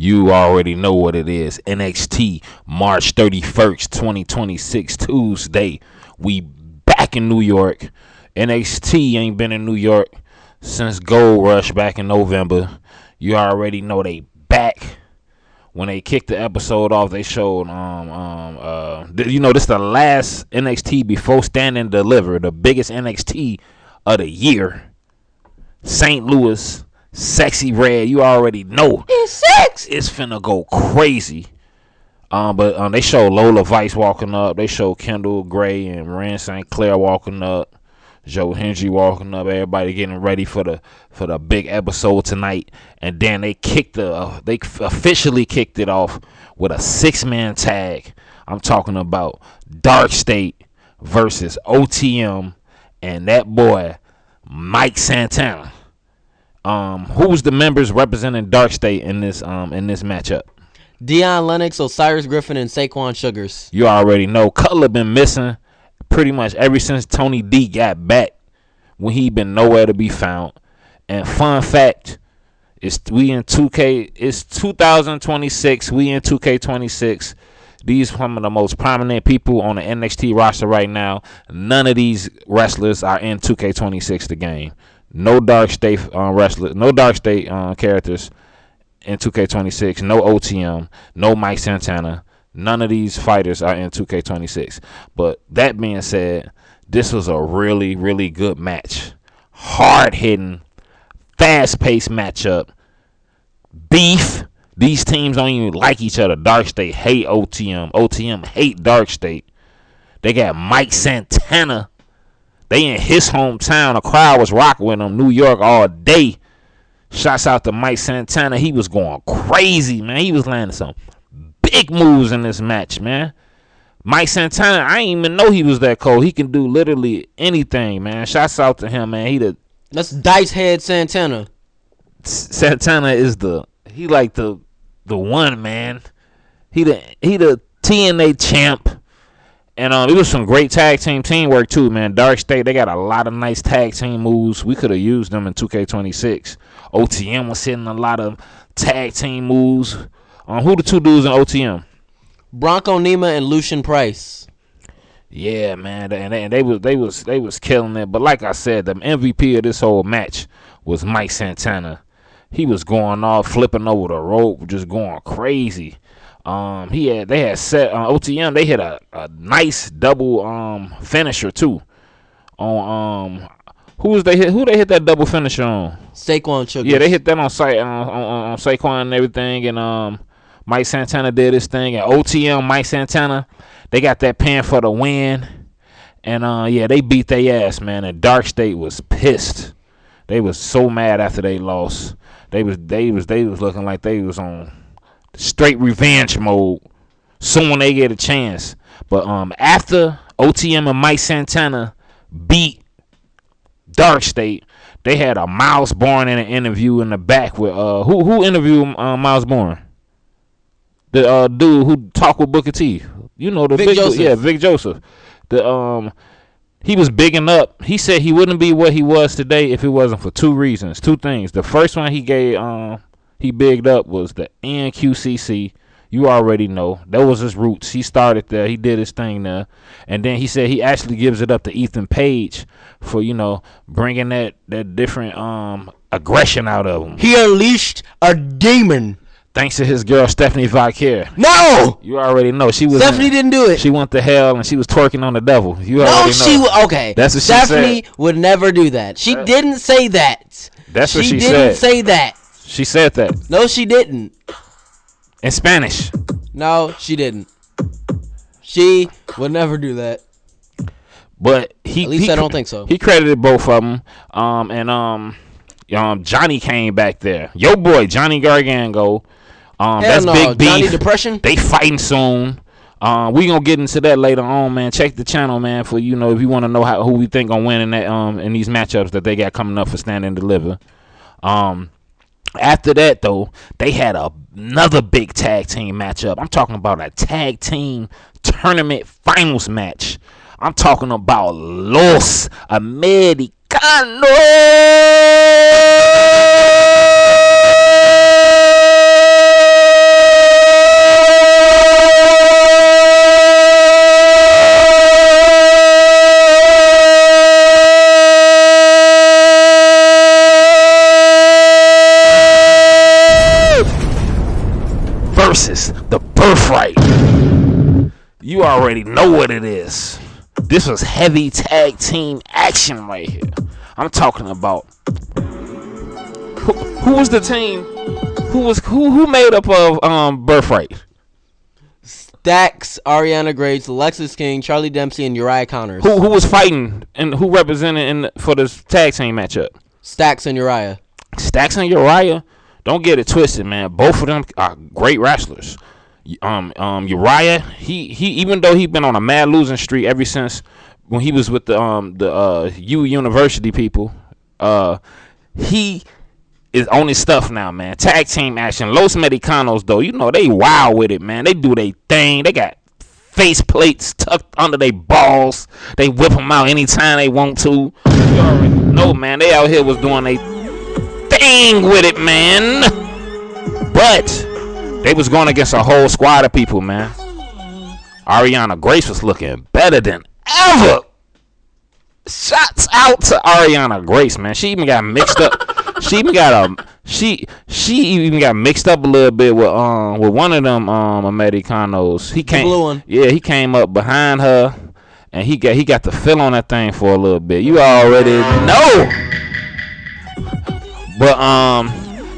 You already know what it is. NXT, March 31st, 2026, Tuesday. We back in New York. NXT ain't been in New York since Gold Rush back in November. You already know they back. When they kicked the episode off, they showed this is the last NXT before Stand and Deliver, the biggest NXT of the year. St. Louis, Sexy Red, you already know. It's sex. It's finna go crazy. But they show Lola Vice walking up. They show Kendall Gray and Marin St. Clair walking up. Joe Hendry walking up. Everybody getting ready for the big episode tonight. And then they officially kicked it off with a 6-man tag. I'm talking about Dark State versus OTM and that boy Mike Santana. Who's the members representing Dark State in this matchup? Deion Lennox, Osiris Griffin, and Saquon Sugars. You already know. Cutler been missing pretty much ever since Tony D got back, when he been nowhere to be found. And fun fact, we in 2K. It's 2026. We in 2K26. These some of the most prominent people on the NXT roster right now. None of these wrestlers are in 2K26 the game. No Dark State wrestlers, no Dark State characters in 2K26. No OTM, no Mike Santana. None of these fighters are in 2K26. But that being said, this was a really, really good match. Hard-hitting, fast-paced matchup. Beef. These teams don't even like each other. Dark State hate OTM. OTM hate Dark State. They got Mike Santana. They in his hometown. The crowd was rocking with him. New York all day. Shouts out to Mike Santana. He was going crazy, man. He was landing some big moves in this match, man. Mike Santana, I didn't even know he was that cold. He can do literally anything, man. Shouts out to him, man. That's Dice Head Santana. Santana is the one, man. He the TNA champ. And it was some great tag teamwork too, man. Dark State, they got a lot of nice tag team moves. We could have used them in 2K26. OTM was hitting a lot of tag team moves. Who the two dudes in OTM? Bronco Nima and Lucian Price. Yeah, man, and they was killing it. But like I said, the MVP of this whole match was Mike Santana. He was going off, flipping over the rope, just going crazy. They had set OTM. They hit a nice double finisher too. On who they hit that double finisher on? Saquon Sugars. Yeah, they hit that on Saquon and everything, and Mike Santana did his thing, and OTM Mike Santana, they got that pin for the win, and they beat their ass, man. And Dark State was pissed. They was so mad after they lost. They was looking like they was on straight revenge mode soon they get a chance. But after OTM and Mike Santana beat Dark State, they had a Miles Bourne in an interview in the back with who interviewed Miles Bourne? The dude who talked with Booker T. You know, the Vic Joseph. Yeah, Vic Joseph. He was bigging up. He said he wouldn't be what he was today if it wasn't for two things. The first one he bigged up was the NQCC. You already know. That was his roots. He started there. He did his thing there. And then he said he actually gives it up to Ethan Page for, bringing that different aggression out of him. He unleashed a demon. Thanks to his girl, Stephanie Vicaire. No! You already know. Stephanie didn't do it. She went to hell and she was twerking on the devil. You already know. Okay. That's what Stephanie she said. would never do that. She didn't say that. That's what she said. She didn't say that. She said that. No, she didn't. In Spanish. No, she didn't. She would never do that. But at least I don't think so. He credited both of them. Johnny came back there. Yo boy, Johnny Gargano. That's no. big beef. Johnny Depression? They fighting soon. We gonna get into that later on, man. Check the channel, man, for if you want to know who we think gonna win in that in these matchups that they got coming up for Stand and Deliver. After that though, they had another big tag team matchup. I'm talking about a tag team tournament finals match. I'm talking about Los Americanos. versus the Birthright. You already know what it is. This was heavy tag team action right here. I'm talking about who was the team? Who made up of Birthright? Stacks, Ariana Grace, Alexis King, Charlie Dempsey, and Uriah Connors. Who was fighting and who represented for this tag team matchup? Stacks and Uriah. Stacks and Uriah. Don't get it twisted, man. Both of them are great wrestlers. Uriah, he even though he's been on a mad losing streak ever since when he was with the U University people, he is on his stuff now, man. Tag team action. Los Mexicanos, though, you know, they wild with it, man. They do their thing. They got face plates tucked under their balls. They whip them out anytime they want to. You already know, man. They out here was doing their thing with it, man. But they was going against a whole squad of people, man. Ariana Grace was looking better than ever. Shots out to Ariana Grace, man. She even got mixed up. She even got mixed up a little bit with one of them Americanos. He came, blue one. Yeah, he came up behind her, and he got the feel on that thing for a little bit. You already know. But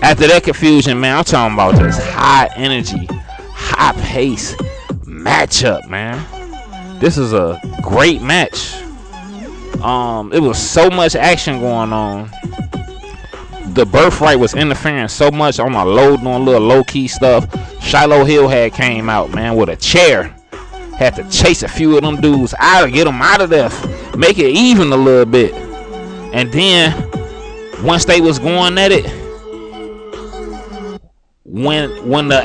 after that confusion, man, I'm talking about this high energy, high pace matchup, man. This is a great match. It was so much action going on. The Birthright was interfering so much on my load, doing little low key stuff. Shiloh Hill had came out, man, with a chair. Had to chase a few of them dudes out to get them out of there, make it even a little bit. And then once they was going at it, when the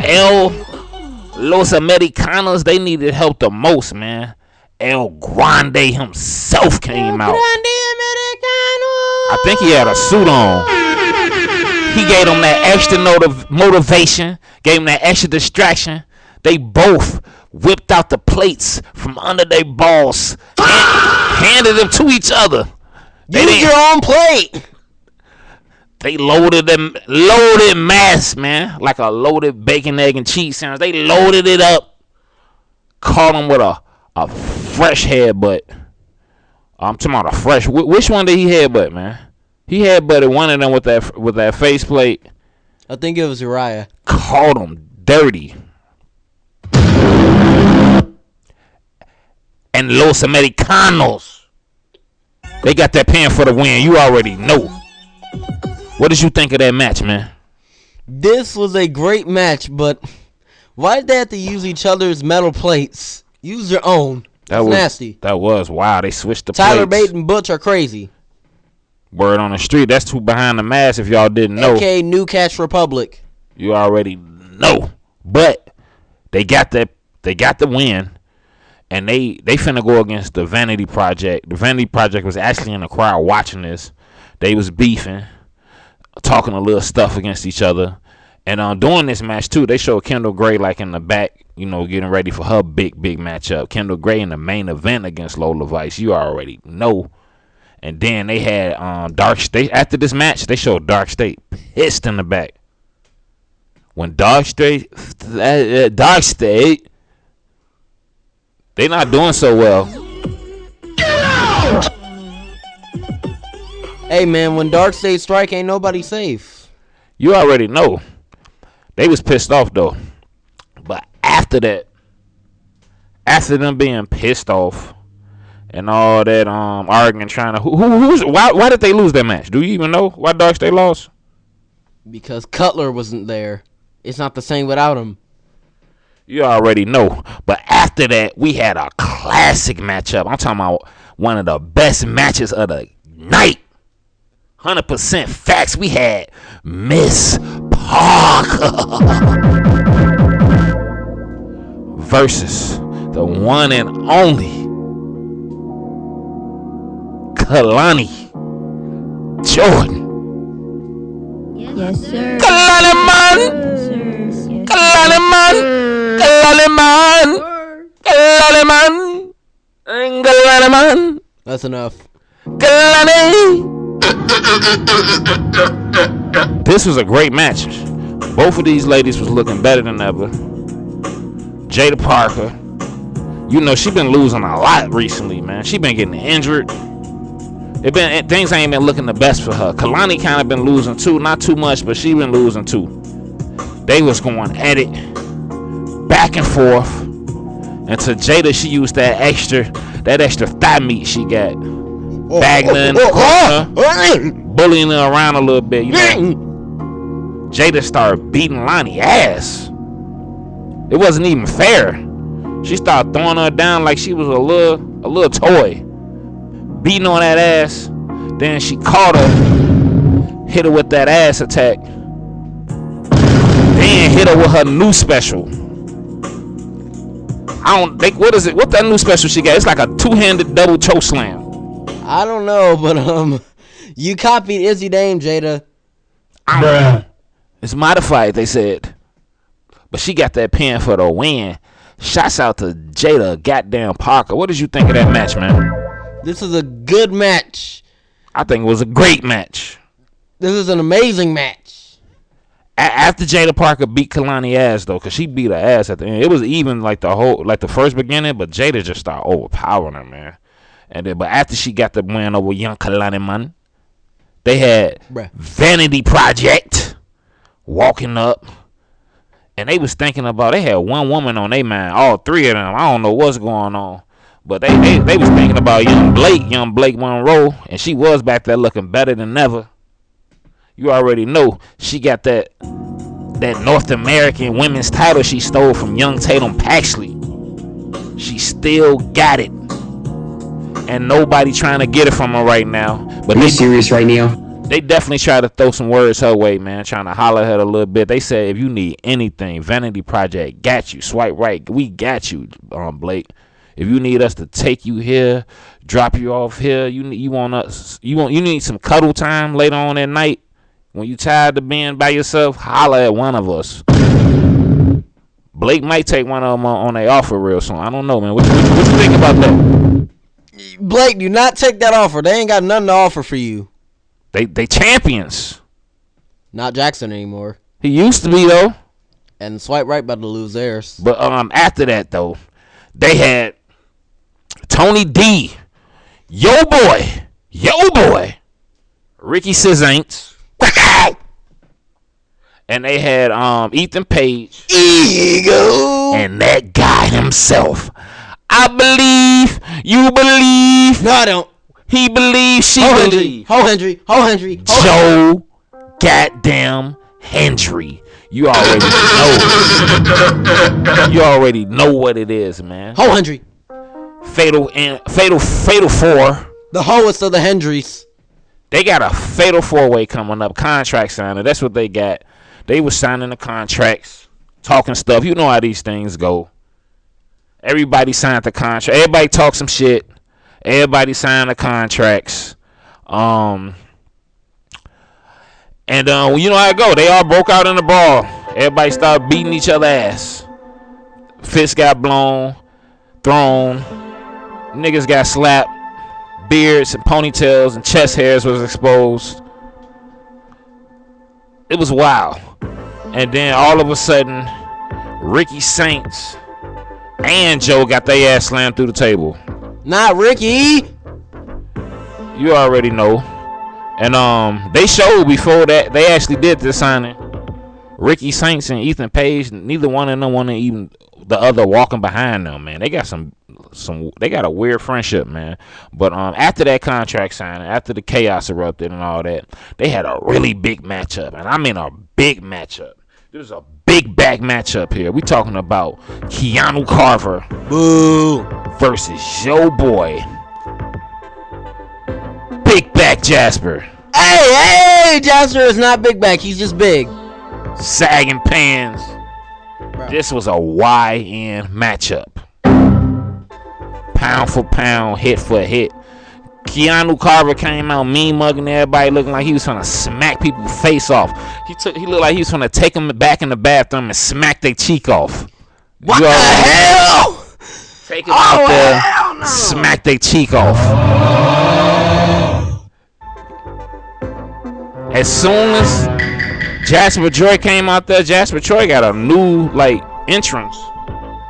Los Americanos, they needed help the most, man. El Grande himself came out. I think he had a suit on. He gave them that extra motivation, gave them that extra distraction. They both whipped out the plates from under their balls, handed them to each other. Use your own plate. They loaded mass, man, like a loaded bacon, egg, and cheese sandwich. They loaded it up, caught him with a fresh headbutt. I'm talking about a fresh. Which one did he headbutt, man? He headbutted one of them with that faceplate. I think it was Uriah. Caught him dirty. And Los Americanos, they got that pin for the win. You already know. What did you think of that match, man? This was a great match, but why did they have to use each other's metal plates? Use your own. That's nasty. That was wow. They switched the Tyler plates. Bate and Butch are crazy. Word on the street. That's two behind the mask. If y'all didn't know. AKA New Cash Republic. You already know. But they got the win, and they finna go against the Vanity Project. The Vanity Project was actually in the crowd watching this. They was beefing, talking a little stuff against each other. And during this match too, they showed Kendall Gray like in the back, you know, getting ready for her big matchup. Kendall Gray in the main event against Lola Vice. You already know. And then they had Dark State. After this match, they showed Dark State pissed in the back. When Dark State, they not doing so well. Hey man, when Dark State strike, ain't nobody safe. You already know. They was pissed off though. But after that, after them being pissed off and all that arguing, trying to why did they lose that match? Do you even know why Dark State lost? Because Cutler wasn't there. It's not the same without him. You already know. But after that, we had a classic matchup. I'm talking about one of the best matches of the night. 100% facts. We had Miss Parker versus the one and only Kalani Jordan. Yes, sir. Kalani man. Kalani man. Kalani man. Kalani man. Kalani man. That's enough. Kalani. This was a great match. Both of these ladies was looking better than ever. Jada Parker. You know, she been losing a lot recently, man. She been getting injured. Things ain't been looking the best for her. Kalani kind of been losing too, not too much, but she been losing too. They was going at it, back and forth. And to Jada, she used that extra thigh meat she got, bagging her in the corner, bullying her around a little bit. You know, Jada started beating Lonnie ass. It wasn't even fair. She started throwing her down like she was a little toy, beating on that ass. Then she caught her, hit her with that ass attack, then hit her with her new special. I don't think, what is it? What that new special she got? It's like a two-handed double choke slam. I don't know, but you copied Izzy Dame, Jada. Bruh. It's modified, they said. But she got that pin for the win. Shouts out to Jada goddamn Parker. What did you think of that match, man? This is a good match. I think it was a great match. This is an amazing match. After Jada Parker beat Kalani ass, though, because she beat her ass at the end. It was even like the first beginning, but Jada just started overpowering her, man. And then, but after she got the win over young Kalani, man, they had Vanity Project walking up. And they was thinking about, they had one woman on their mind, all three of them. I don't know what's going on. But they was thinking about young Blake Monroe. And she was back there looking better than ever. You already know she got that North American women's title she stole from young Tatum Paxley. She still got it. And nobody trying to get it from her right now. But Are you serious right now? They definitely try to throw some words her way, man. Trying to holler at her a little bit. They said, if you need anything, Vanity Project got you. Swipe right. We got you, Blake. If you need us to take you here, drop you off here, you need some cuddle time later on at night. When you tired of being by yourself, holler at one of us. Blake might take one of them on their offer real soon. I don't know, man. What you think about that? Blake, do not take that offer. They ain't got nothing to offer for you. They champions. Not Jackson anymore. He used to be, though. And Swipe Right about to lose theirs. But after that, though, they had Tony D, yo boy, Ricky Nxt, and they had Ethan Page, Ego, and that guy himself. I believe, you believe. No, I don't. He believes, she believes. Ho Hendry. Joe goddamn Hendry. You already know. You already know what it is, man. Ho Hendry. Fatal 4. The hoest of the Hendrys. They got a fatal 4-way coming up. Contract signing. That's what they got. They was signing the contracts, talking stuff. You know how these things go. Everybody signed the contract. Everybody talk some shit. Everybody signed the contracts. And you know how it go. They all broke out in the brawl. Everybody started beating each other ass. Fists got blown, thrown. Niggas got slapped. Beards and ponytails and chest hairs was exposed. It was wild. And then all of a sudden, Ricky Saints and Joe got their ass slammed through the table. Not Ricky. You already know. And they showed before that they actually did this signing. Ricky Saints and Ethan Page, neither one of them wanted even the other walking behind them, man. They got they got a weird friendship, man. But after that contract signing, after the chaos erupted and all that, they had a really big matchup. And I mean a big matchup. There's a big back matchup here. We talking about Keanu Carver versus Yo Boy Big Back Jasper. Hey, Jasper is not big back. He's just big. Sagging pants. Bro. This was a YN matchup. Pound for pound, hit for hit. Keanu Carver came out mean mugging everybody, looking like he was trying to smack people's face off. He looked like he was trying to take them back in the bathroom and smack their cheek off. What the hell? Take them out there, no. Smack their cheek off. As soon as Jasper Troy came out there, Jasper Troy got a new entrance.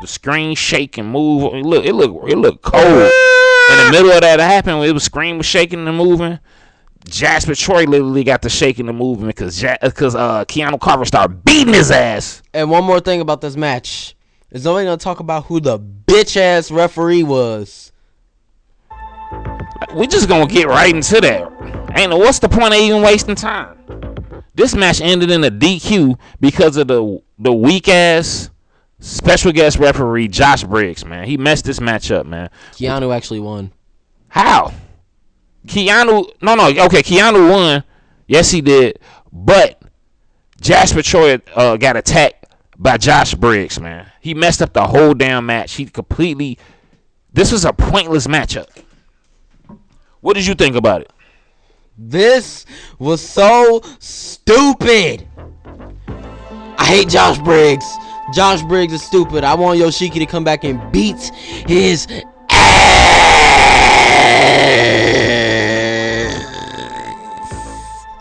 The screen shake and move. It looked cold. In the middle of that happened, when the screen was shaking and moving, Jasper Troy literally got the shaking and moving because Keanu Carver started beating his ass. And one more thing about this match. Is nobody going to talk about who the bitch-ass referee was? We just going to get right into that. What's the point of even wasting time? This match ended in a DQ because of the weak-ass special guest referee, Josh Briggs, man. He messed this match up, man. Keanu actually won. How? Keanu won. Yes, he did. But Jasper Troy got attacked by Josh Briggs, man. He messed up the whole damn match. This was a pointless matchup. What did you think about it? This was so stupid. I hate Josh Briggs. Josh Briggs is stupid. I want Yoshiki to come back and beat his ass.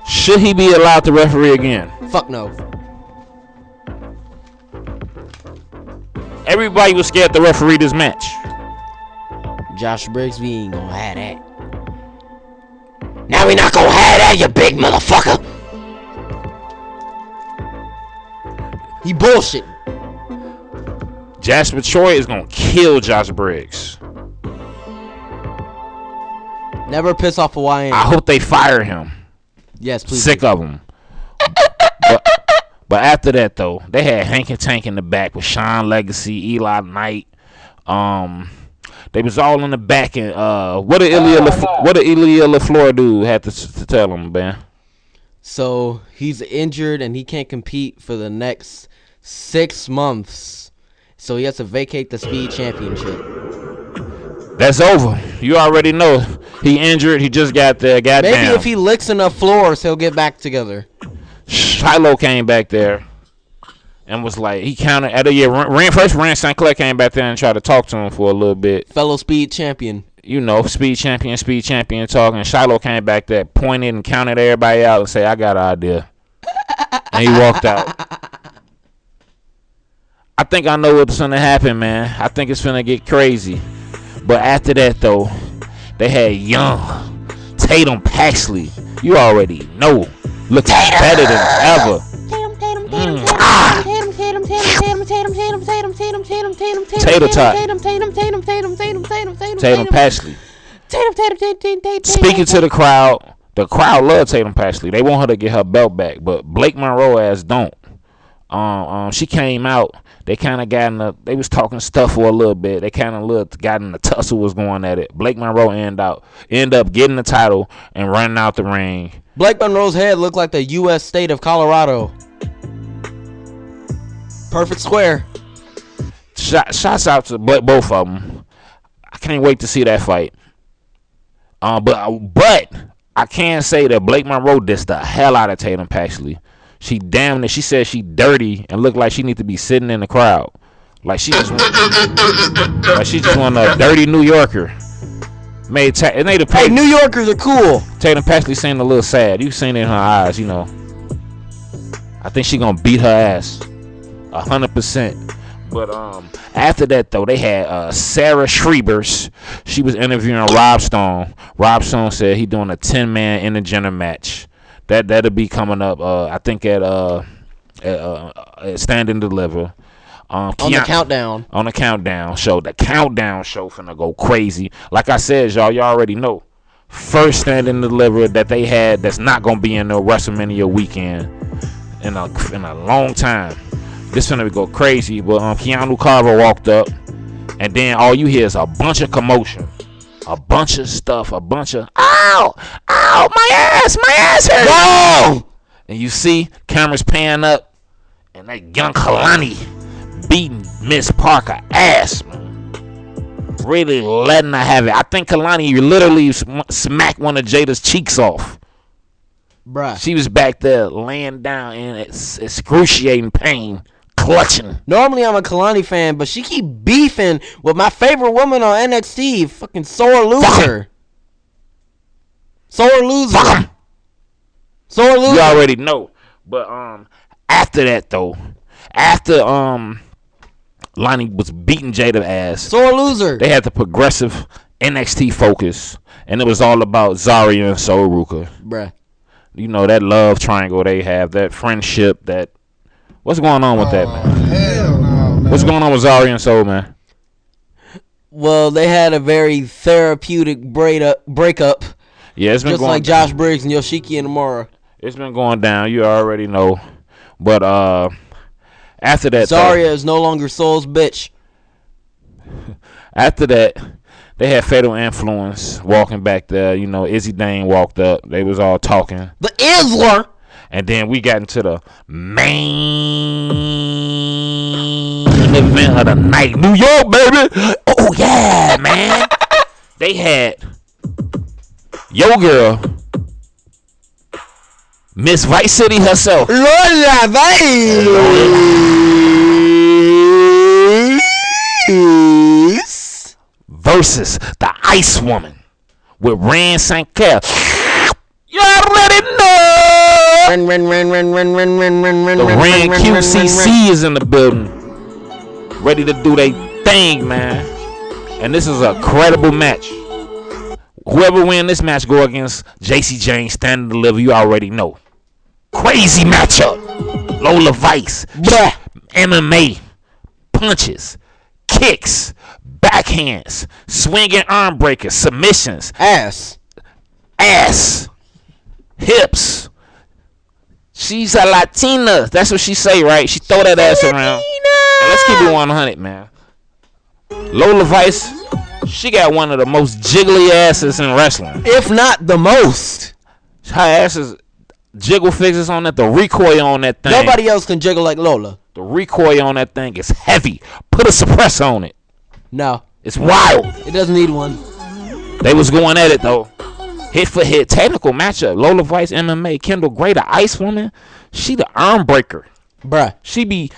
Should he be allowed to referee again? Fuck no. Everybody was scared to referee this match. Josh Briggs, we ain't gonna have that. Now we not gonna have that, you big motherfucker. He bullshit. Jasper Troy is gonna kill Josh Briggs. Never piss off a YN. I hope they fire him. Yes, please. Sick of him. But after that, though, they had Hank and Tank in the back with Sean Legacy, Eli Knight. They was all in the back, and what did Ilya LaFleur do? Had to tell him, man. So he's injured and he can't compete for the next 6 months. So he has to vacate the Speed Championship. That's over. You already know he injured. He just got there. Maybe if he licks enough floors, he'll get back together. Shiloh came back there and was like, he counted at a year. Rand St. Clair came back there and tried to talk to him for a little bit. Fellow Speed Champion. You know, Speed Champion talking. Shiloh came back there, pointed and counted everybody out and said, I got an idea. And he walked out. I think I know what's going to happen, man. I think it's going to get crazy. But after that, though, they had young Tatum Paxley. You already know. Looking better than ever. Tatum Paxley. Speaking to the crowd loves Tatum Paxley. They want her to get her belt back, but Blake Monroe ass don't. She came out. They kind of they was talking stuff for a little bit. They kind of got in the tussle was going at it. Blake Monroe end up getting the title and running out the ring. Blake Monroe's head looked like the U.S. state of Colorado. Perfect square. Shots out to both of them. I can't wait to see that fight. But I can say that Blake Monroe dissed the hell out of Tatum Paxley. She damn it. She said she dirty and looked like she need to be sitting in the crowd. Like she just want a dirty New Yorker. Hey, New Yorkers are cool. Tatum Paxley seemed a little sad. You seen it in her eyes, you know. I think she gonna beat her ass 100%. But after that though, they had Sarah Schreibers. She was interviewing Rob Stone. Rob Stone said he doing a 10-man intergender match. That'll be coming up. I think at Stand and Deliver. On the countdown. On the countdown show. The countdown show finna go crazy. Like I said, y'all already know. First Stand and Deliver that they had that's not gonna be in the WrestleMania weekend in a long time. This finna go crazy. But Keanu Carver walked up, and then all you hear is a bunch of commotion. A bunch of stuff, ow, my ass hurt. No! And you see, cameras pan up, and that young Kalani beating Miss Parker ass, man. Really letting her have it. I think Kalani literally smacked one of Jada's cheeks off. Bruh. She was back there laying down in excruciating pain, clutching. Normally I'm a Kalani fan, but she keep beefing with my favorite woman on NXT, fucking sore loser. Sore loser. Sore loser. You already know. But after that though, after Lonnie was beating Jada ass. Sore loser. They had the progressive NXT focus, and it was all about Zarya and Sol Ruka. Bruh. You know, that love triangle they have, that friendship, that... What's going on with that, man? Hell no, man. What's going on with Zarya and Sol, man? Well, they had a very therapeutic breakup. Yeah, it's been just going like Josh Briggs and Yoshiki Inamura. It's been going down. You already know. But after that... Zarya is no longer Sol's bitch. After that, they had Fatal Influence walking back there. You know, Izzy Dane walked up. They was all talking. The Isler. And then we got into the main event of the night. New York, baby. Oh, yeah, man. They had your girl, Miss Vice City herself. Lola Vice. Versus the Ice Woman with Rand St. Clair. You already know. Run. The Rand QCC is in the building, ready to do their thing, man. And this is a credible match. Whoever win this match go against JC Jane, Stand and Deliver. You already know. Crazy matchup. Lola Vice, MMA, punches, kicks, backhands, swinging arm breakers, submissions, ass, hips. She's a Latina. That's what she say, right? She throw that ass around. And let's keep it 100, man. Lola Vice, she got one of the most jiggly asses in wrestling, if not the most. Her ass is jiggle fixes on that. The recoil on that thing. Nobody else can jiggle like Lola. The recoil on that thing is heavy. Put a suppressor on it. No. It's wild. It doesn't need one. They was going at it, though. Hit for hit. Technical matchup. Lola Vice, MMA. Kendall Gray, the Ice Woman. She the arm breaker. Bruh. She be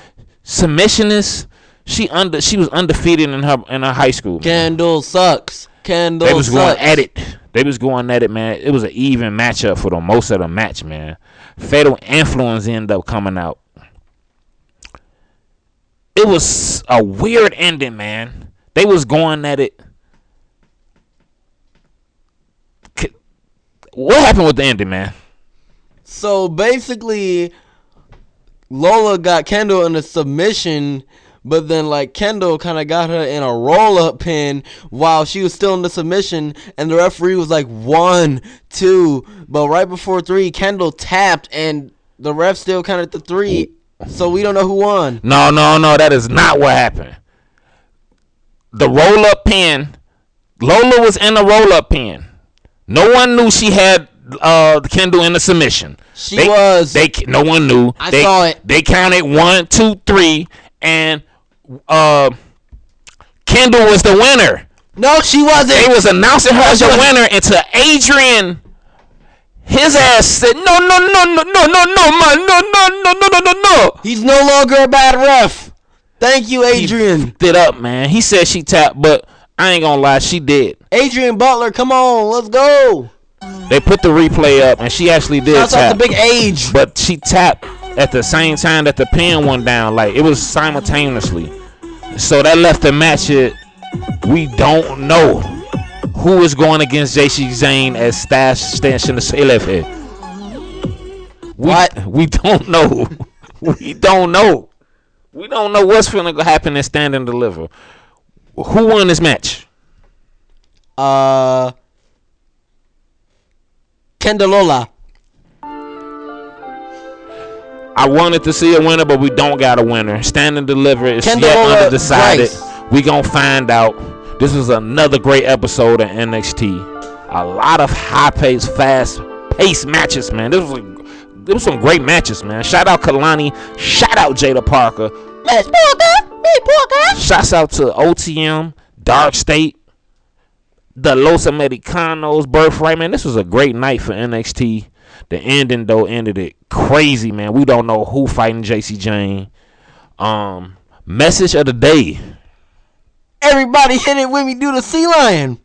submissionist. She was undefeated in her high school. Kendall sucks. Kendall They was sucks. going at it. They was going at it, man. It was an even matchup for the most of the match, man. Fatal Influence ended up coming out. It was a weird ending, man. They was going at it. What happened with the ending, man? So basically, Lola got Kendall in a submission, but then like Kendall kind of got her in a roll-up pin while she was still in the submission, and the referee was like 1, 2, but right before 3, Kendall tapped, and the ref still counted the 3, so we don't know who won. No, that is not what happened. The roll-up pin, Lola was in a roll-up pin. No one knew she had Kendall in the submission. No one knew. I saw it. They counted 1, 2, 3, and Kendall was the winner. No, she wasn't. They was announcing her as the winner until Adrian, his ass said, no. He's no longer a bad ref. Thank you, Adrian. He f***ed it up, man. He said she tapped, but I ain't gonna lie, she did. Adrian Butler, come on, let's go. They put the replay up, and she actually did That's tap. the big age. But she tapped at the same time that the pin went down. Like, it was simultaneously. So that left the match at, we don't know who is going against JC Zane as Stash Stanch in the Salef head. What? We don't know. We don't know. We don't know what's finna go happen in Stand and Deliver. Who won this match? Kendalola. I wanted to see a winner, but we don't got a winner. Stand and Deliver is yet undecided. We gonna find out. This was another great episode of NXT. A lot of high-paced, fast-paced matches, man. There was some great matches, man. Shout out Kalani. Shout out Jada Parker. Shouts out to OTM, Dark State, the Los Americanos, Birthright, man. This was a great night for NXT. The ending, though, ended it crazy, man. We don't know who fighting JC Jane. Message of the day. Everybody hit it with me, do the sea lion.